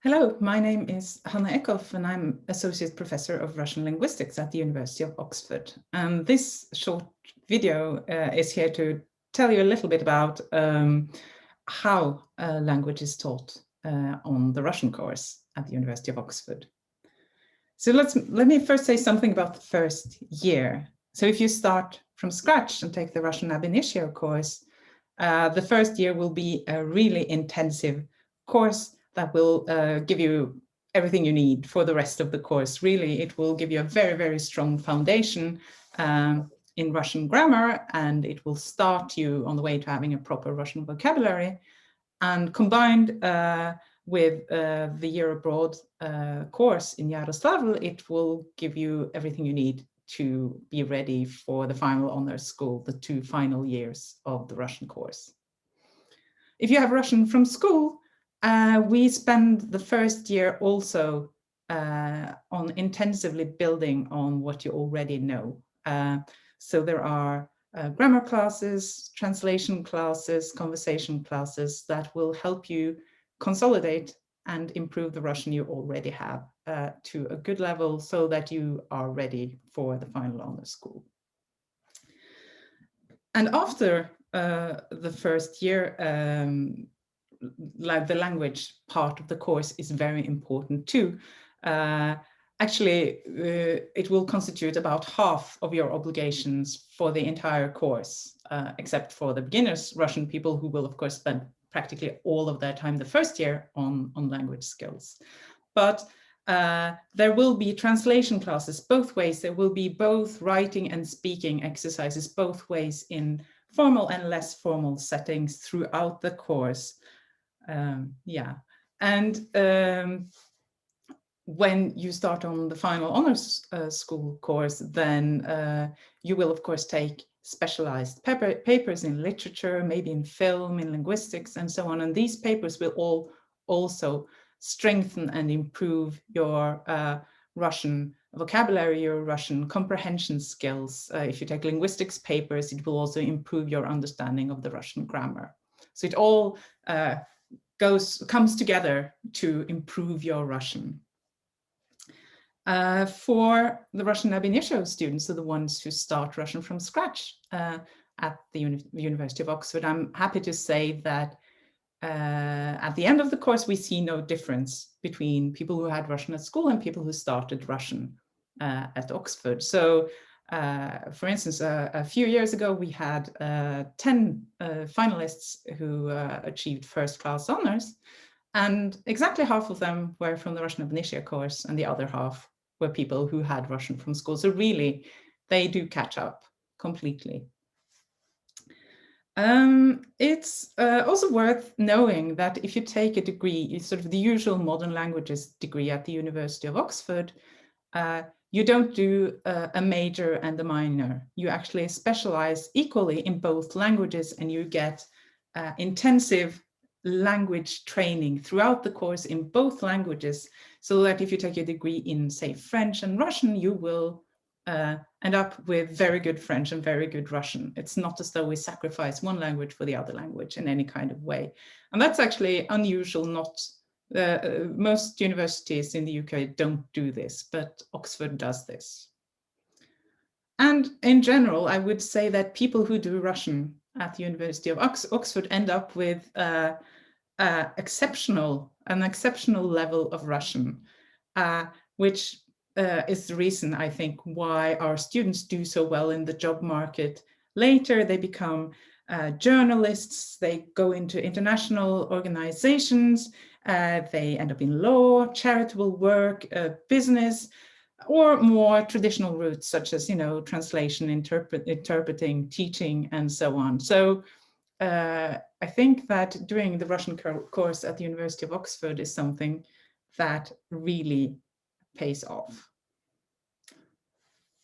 Hello, my name is Hanna Eckhoff and I'm Associate Professor of Russian Linguistics at the University of Oxford. And this short video is here to tell you a little bit about how language is taught on the Russian course at the University of Oxford. So let me first say something about the first year. So if you start from scratch and take the Russian ab initio course, the first year will be a really intensive course that will give you everything you need for the rest of the course. Really, it will give you a very, very strong foundation in Russian grammar, and it will start you on the way to having a proper Russian vocabulary. And combined with the year abroad course in Yaroslavl, it will give you everything you need to be ready for the final honors school, the 2 final years of the Russian course. If you have Russian from school, we spend the first year also on intensively building on what you already know. So there are grammar classes, translation classes, conversation classes that will help you consolidate and improve the Russian you already have to a good level so that you are ready for the final honors school. And after the first year, like the language part of the course is very important too. Actually, it will constitute about half of your obligations for the entire course, except for the beginners Russian people who will, of course, spend practically all of their time the first year on language skills. But there will be translation classes both ways. There will be both writing and speaking exercises both ways in formal and less formal settings throughout the course. When you start on the final honors school course, then you will, of course, take specialized papers in literature, maybe in film, in linguistics, and so on. And these papers will all also strengthen and improve your Russian vocabulary, your Russian comprehension skills. If you take linguistics papers, it will also improve your understanding of the Russian grammar. So it all comes together to improve your Russian. For the Russian ab initio students, so the ones who start Russian from scratch at the University of Oxford, I'm happy to say that at the end of the course, we see no difference between people who had Russian at school and people who started Russian at Oxford. So, for instance, a few years ago, we had 10 finalists who achieved first-class honors, and exactly half of them were from the Russian ab initio course, and the other half were people who had Russian from school. So really, they do catch up completely. It's also worth knowing that if you take a degree, sort of the usual modern languages degree at the University of Oxford, you don't do a major and a minor. You actually specialize equally in both languages, and you get intensive language training throughout the course in both languages, so that if you take a degree in, say, French and Russian, you will end up with very good French and very good Russian. It's not as though we sacrifice one language for the other language in any kind of way. And that's actually unusual. Most universities in the UK don't do this, but Oxford does this. And in general, I would say that people who do Russian at the University of Oxford end up with an exceptional level of Russian, which is the reason, I think, why our students do so well in the job market. Later, they become journalists, they go into international organizations, they end up in law, charitable work, business, or more traditional routes such as, translation, interpreting, teaching, and so on. So I think that doing the Russian course at the University of Oxford is something that really pays off.